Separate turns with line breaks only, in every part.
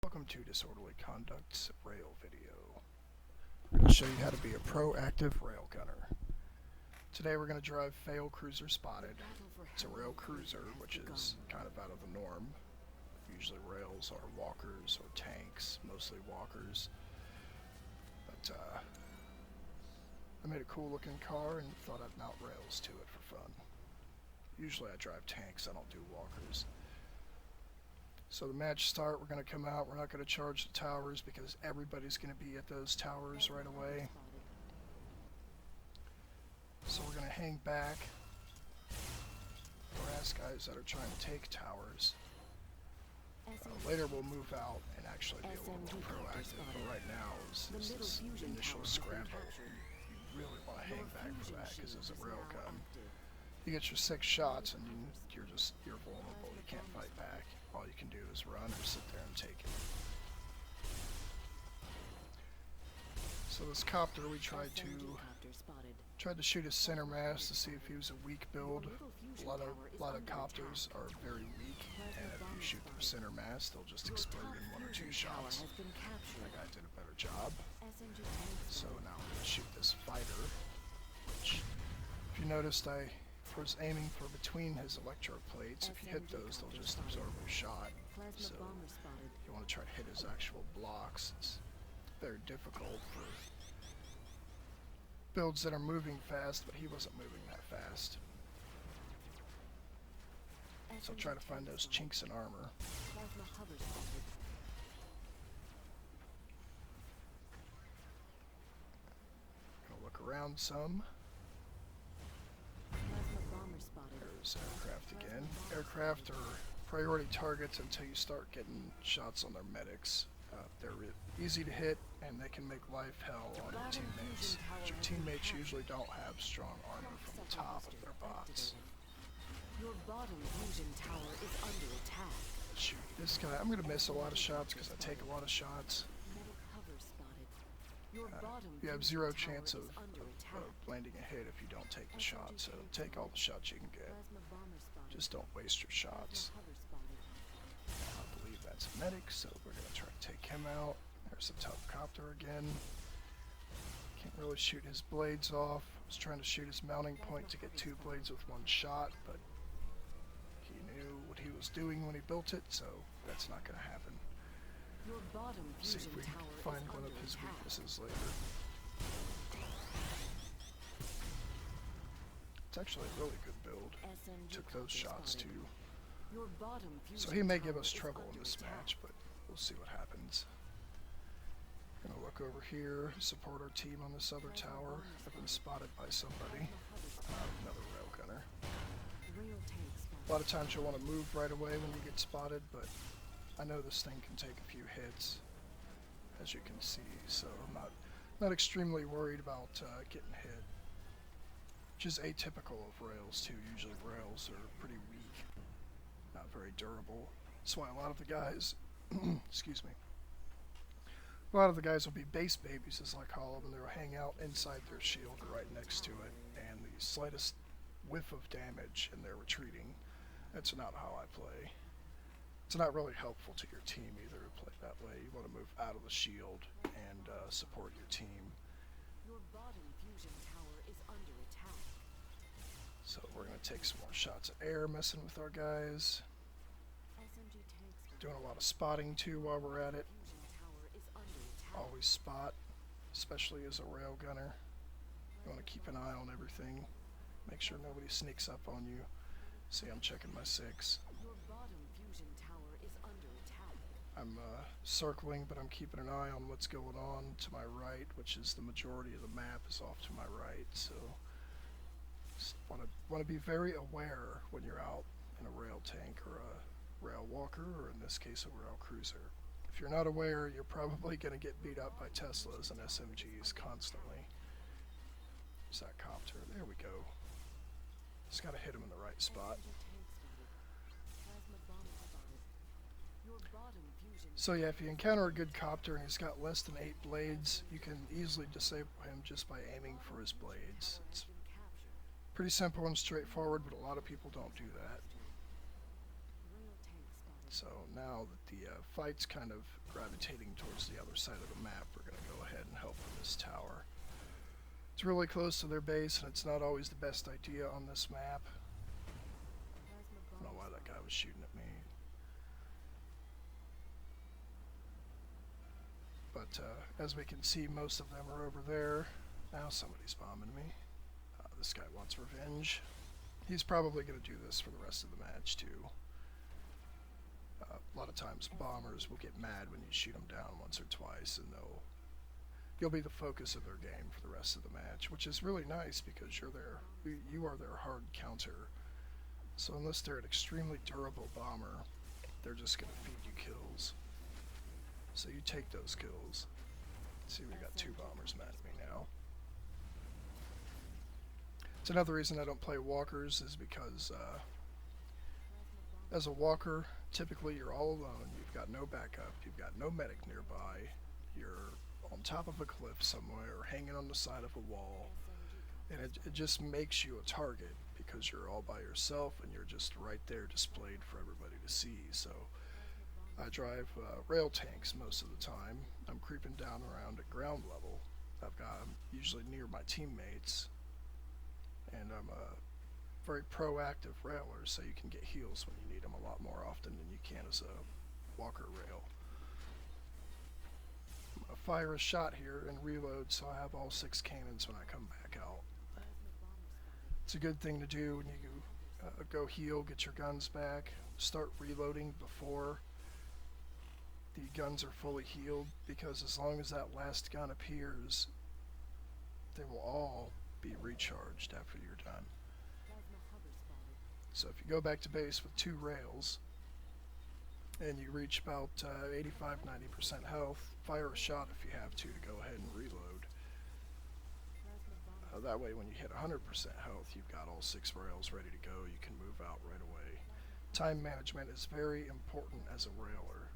Welcome to Disorderly Conduct's Rail video. I'm going to show you how to be a proactive railgunner. Today we're going to drive Fail Cruiser Spotted. It's a rail cruiser, which is kind of out of the norm. Usually rails are walkers or tanks, mostly walkers. But I made a cool looking car and thought I'd mount rails to it for fun. Usually I drive tanks, I don't do walkers. So the match start, we're going to come out, we're not going to charge the towers because everybody's going to be at those towers right away. So we're going to hang back, harass guys that are trying to take towers. Later we'll move out and actually be a little more proactive, but right now is this initial scramble. You really want to hang back for that because it's a railgun. You get your 6 shots and you're vulnerable, you can't fight back. All you can do is run or sit there and take it. So this copter, we tried to shoot his center mass to see if he was a weak build. A lot of copters are very weak, and if you shoot their center mass, they'll just explode in 1 or 2 shots. That guy did a better job. So now I'm going to shoot this fighter, which, if you noticed, I was aiming for between his electrode plates. If you hit those, they'll just absorb your shot. So you want to try to hit his actual blocks. It's very difficult for builds that are moving fast, but he wasn't moving that fast. So try to find those chinks in armor. Gonna look around some. There's aircraft again. Aircraft are priority targets until you start getting shots on their medics. They're easy to hit and they can make life hell on your teammates. But your teammates usually don't have strong armor from the top of their bots.
Your bottom fusion tower is under attack.
Shoot, this guy, I'm going to miss a lot of shots because I take a lot of shots. You have 0 chance of landing a hit if you don't take the shot, so take all the shots you can get. Just don't waste your shots. I believe that's a medic, so we're going to try to take him out. There's the top copter again. Can't really shoot his blades off. I was trying to shoot his mounting point to get 2 blades with 1 shot, but he knew what he was doing when he built it, so that's not going to happen. See if we can find one of his weaknesses later. It's actually a really good build. Took those shots too. So he may give us trouble in this match, but we'll see what happens. Gonna look over here, support our team on this other tower. I've been spotted by somebody. Another railgunner. A lot of times you'll want to move right away when you get spotted, but I know this thing can take a few hits, as you can see, so I'm not extremely worried about getting hit. Which is atypical of rails too. Usually rails are pretty weak, not very durable. That's why a lot of the guys, excuse me, a lot of the guys will be base babies, as I call them, and they'll hang out inside their shield or right next to it, and the slightest whiff of damage and they're retreating. That's not how I play. It's not really helpful to your team either to play that way. You want to move out of the shield and support your team.
Your bottom fusion tower is under attack.
So we're going to take some more shots of air messing with our guys. Doing a lot of spotting too while we're at it. Always spot, especially as a railgunner. You want to keep an eye on everything. Make sure nobody sneaks up on you. See, I'm checking my 6. I'm circling, but I'm keeping an eye on what's going on to my right, which is the majority of the map is off to my right. So, just want to be very aware when you're out in a rail tank or a rail walker, or in this case, a rail cruiser. If you're not aware, you're probably going to get beat up by Teslas and SMGs constantly. There's that copter. There we go. Just got to hit him in the right spot. So yeah, if you encounter a good copter and he's got less than 8 blades, you can easily disable him just by aiming for his blades. It's pretty simple and straightforward, but a lot of people don't do that. So now that the fight's kind of gravitating towards the other side of the map, we're going to go ahead and help with this tower. It's really close to their base, and it's not always the best idea on this map. I don't know why that guy was shooting at me. But as we can see, most of them are over there. Now somebody's bombing me. This guy wants revenge. He's probably going to do this for the rest of the match too. A lot of times bombers will get mad when you shoot them down once or twice, and you'll be the focus of their game for the rest of the match, which is really nice because you are their hard counter. So unless they're an extremely durable bomber, they're just going to feed you kills. So you take those kills. See, we got 2 bombers mad at me now. It's another reason I don't play walkers is because as a walker, typically you're all alone, you've got no backup, you've got no medic nearby, you're on top of a cliff somewhere or hanging on the side of a wall, and it just makes you a target because you're all by yourself and you're just right there displayed for everybody to see. So I drive rail tanks most of the time. I'm creeping down around at ground level. I'm usually near my teammates, and I'm a very proactive railer, so you can get heals when you need them a lot more often than you can as a walker rail. I'm going to fire a shot here and reload so I have all 6 cannons when I come back out. It's a good thing to do when you go heal, get your guns back, start reloading before the guns are fully healed, because as long as that last gun appears, they will all be recharged after you're done. So if you go back to base with 2 rails and you reach about 85-90% health, fire a shot if you have to go ahead and reload. That way when you hit 100% health, you've got all 6 rails ready to go. You can move out right away. Time management is very important as a railer.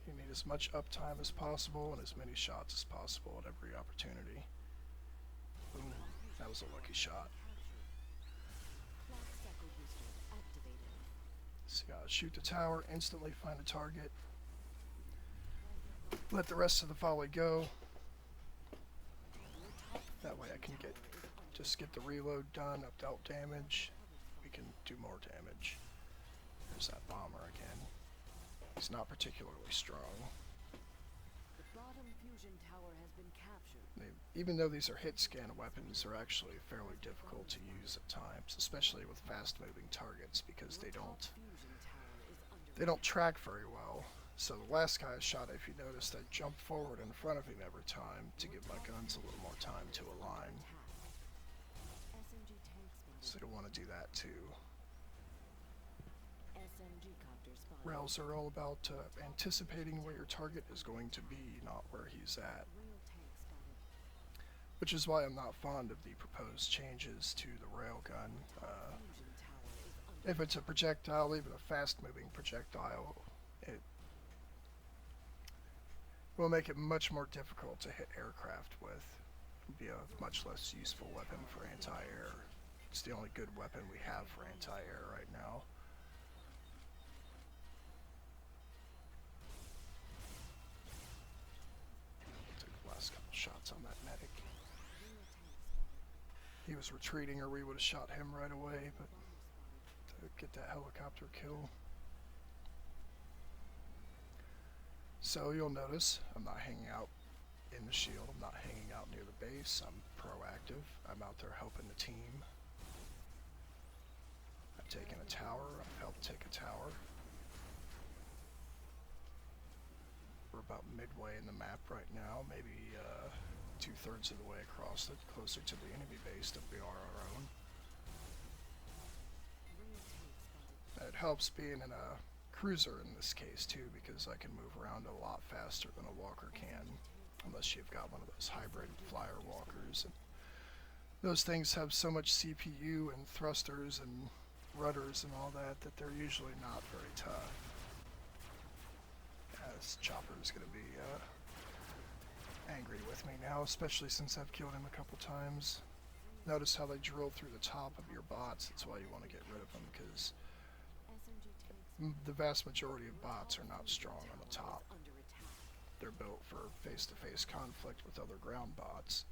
You need as much uptime as possible and as many shots as possible at every opportunity. Ooh, that was a lucky shot. So shoot the tower, instantly find a target, let the rest of the volley go. That way I can just get the reload done, up dealt damage. We can do more damage. There's that bomber again. He's not particularly strong.
The bottom fusion tower has been captured.
Even though these are hit scan weapons, they're actually fairly difficult to use at times, especially with fast moving targets, because they don't track very well. So the last guy I shot, if you noticed, I jumped forward in front of him every time to give my guns a little more time to align. So you'll want to do that too. Rails are all about anticipating where your target is going to be, not where he's at. Which is why I'm not fond of the proposed changes to the railgun. If it's a projectile, even a fast-moving projectile, it will make it much more difficult to hit aircraft with. It'll be a much less useful weapon for anti-air. It's the only good weapon we have for anti-air right now. Take the last couple shots on that medic. He was retreating, or we would have shot him right away, but to get that helicopter kill. So you'll notice I'm not hanging out in the shield, I'm not hanging out near the base, I'm proactive, I'm out there helping the team. I've taken a tower, I've helped take a tower. We're about midway in the map right now, maybe 2/3 of the way across it, closer to the enemy base than we are our own. It helps being in a cruiser in this case too, because I can move around a lot faster than a walker can, unless you've got one of those hybrid flyer walkers. And those things have so much CPU and thrusters and rudders and all that they're usually not very tough. This chopper is going to be angry with me now, especially since I've killed him a couple times. Notice how they drill through the top of your bots. That's why you want to get rid of them, because the vast majority of bots are not strong on the top. They're built for face-to-face conflict with other ground bots.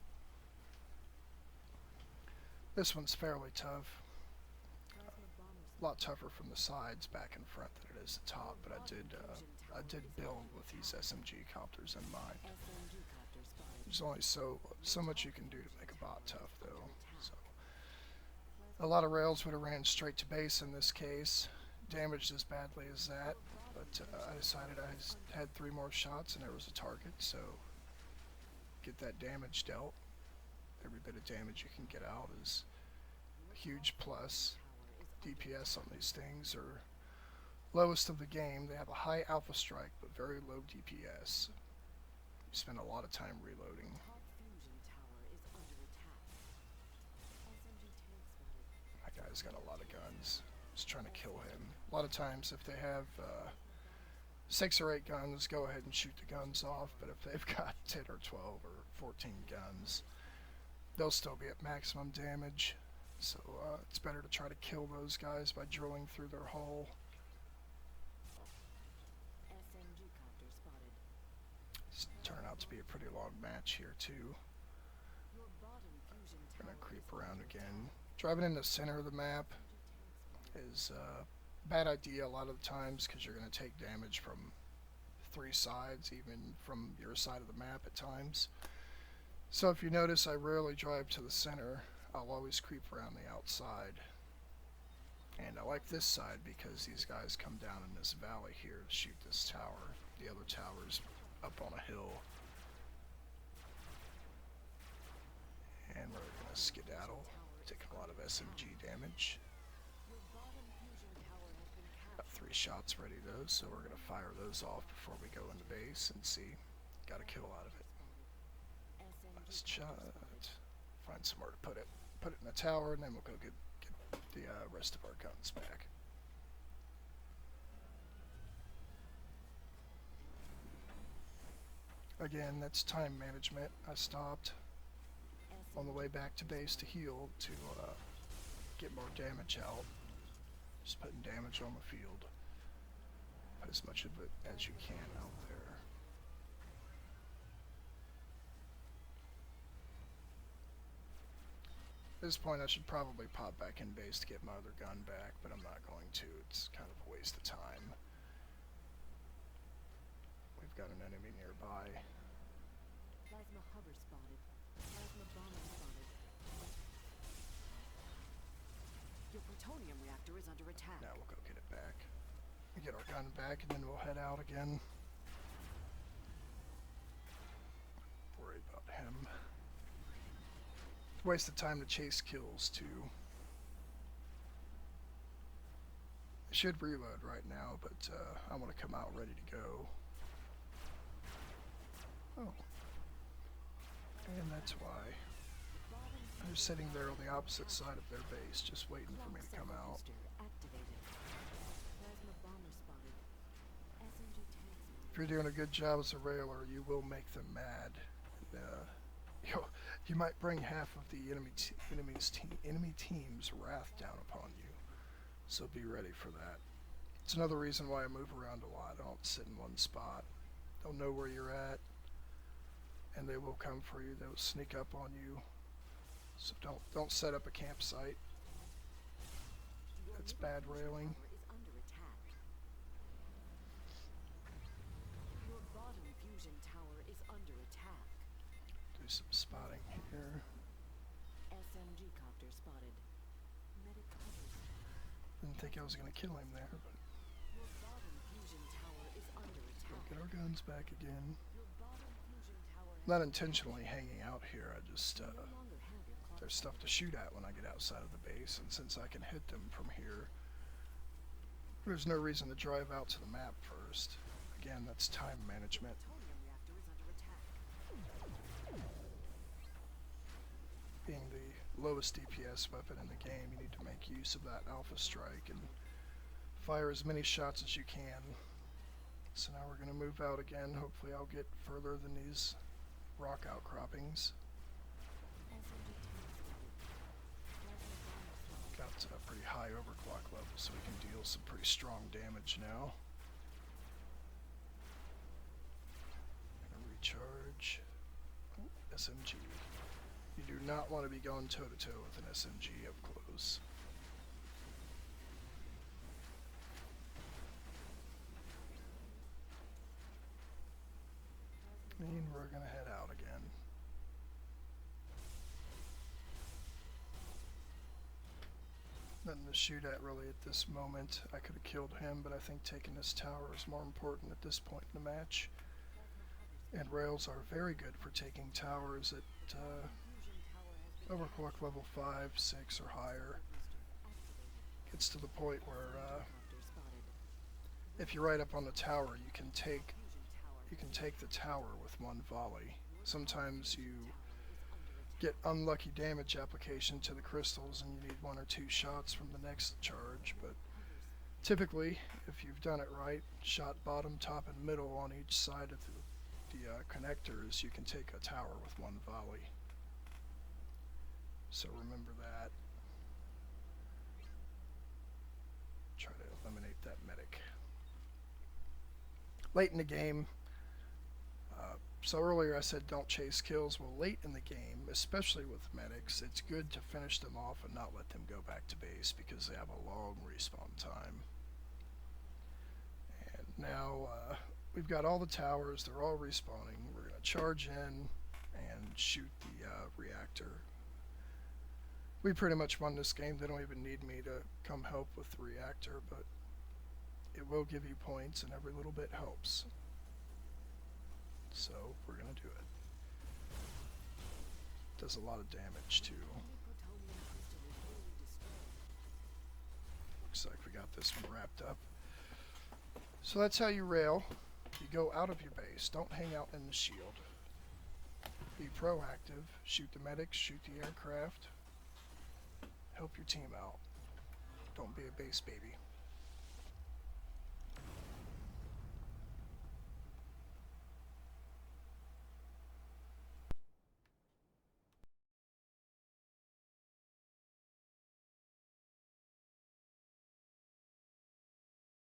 This one's fairly tough. A lot tougher from the sides back and front than it is the top, but I did build with these SMG copters in mind. There's only so much you can do to make a bot tough, though. So a lot of rails would have ran straight to base in this case, damaged as badly as that. But I decided I had 3 more shots and there was a target, so get that damage dealt. Every bit of damage you can get out is a huge plus. DPS on these things are lowest of the game. They have a high alpha strike but very low DPS. You spend a lot of time reloading. That guy's got a lot of guns. Just trying to kill him. A lot of times if they have 6 or 8 guns, go ahead and shoot the guns off, but if they've got 10 or 12 or 14 guns, they'll still be at maximum damage. So it's better to try to kill those guys by drilling through their hull. It's turning out to be a pretty long match here too. Gonna creep around again. Driving in the center of the map is a bad idea a lot of the times because you're going to take damage from 3 sides, even from your side of the map at times. So if you notice, I rarely drive to the center. I'll always creep around the outside. And I like this side because these guys come down in this valley here to shoot this tower. The other tower's up on a hill. And we're going to skedaddle, taking a lot of SMG damage. Got 3 shots ready though, so we're going to fire those off before we go into base and see. Got a kill out of it. Last shot. Find somewhere to put it. Put it in the tower, and then we'll go get the rest of our guns back. Again, that's time management. I stopped on the way back to base to heal to get more damage out. Just putting damage on the field. Put as much of it as you can out there. At this point I should probably pop back in base to get my other gun back, but I'm not going to. It's kind of a waste of time. We've got an enemy nearby.
Plasma hover spotted. Plasma bomber spotted. Your plutonium reactor is under attack.
Now we'll go get it back. We get our gun back and then we'll head out again. Worry about him. Waste of time to chase kills too. I should reload right now, but I want to come out ready to go. Oh. And that's why. They're sitting there on the opposite side of their base, just waiting for me to come out. If you're doing a good job as a railer, you will make them mad. And, you might bring half of the enemy team's wrath down upon you. So be ready for that. It's another reason why I move around a lot. I don't sit in one spot. They'll know where you're at, and they will come for you. They'll sneak up on you. So don't set up a campsite. That's bad railing.
Your bottom fusion tower is under attack.
Do some spotting here.
SMG copter spotted. Medic covers.
Didn't think I was going to kill him there, but
Your bottom fusion tower is under attack.
we'll get our guns back again.
Your bottom fusion tower has
Not intentionally hanging out here. I just
no longer have your clock.
there's stuff to shoot at when I get outside of the base, and since I can hit them from here, there's no reason to drive out to the map first. Again, that's time management.
Plutonium reactor is under attack.
Being the lowest DPS weapon in the game, you need to make use of that alpha strike and fire as many shots as you can. So now we're going to move out again. Hopefully I'll get further than these rock outcroppings.
SMG tank spotted. Plasma bomber spotted.
Got at a pretty high overclock level, so we can deal some pretty strong damage now. Recharge. Oh, SMG. You do not want to be going toe-to-toe with an SMG up close. And we're going to head out again. Nothing to shoot at really at this moment. I could have killed him, but I think taking this tower is more important at this point in the match. And rails are very good for taking towers at overclock level 5, 6, or higher. Gets to the point where if you're right up on the tower, you can take the tower with one volley. Sometimes you get unlucky damage application to the crystals and you need 1 or 2 shots from the next charge, but typically, if you've done it right, shot bottom, top, and middle on each side of the connectors, you can take a tower with 1 volley. So remember that. Try to eliminate that medic. Late in the game, so earlier I said don't chase kills. Well, late in the game, especially with medics, it's good to finish them off and not let them go back to base because they have a long respawn time. And now we've got all the towers, they're all respawning. We're going to charge in and shoot the reactor. We pretty much won this game. They don't even need me to come help with the reactor, but it will give you points and every little bit helps. So we're going to do it. Does a lot of damage too. Looks like we got this one wrapped up. So that's how you rail. You go out of your base. Don't hang out in the shield. Be proactive. Shoot the medics. Shoot the aircraft. Help your team out. Don't be a base baby.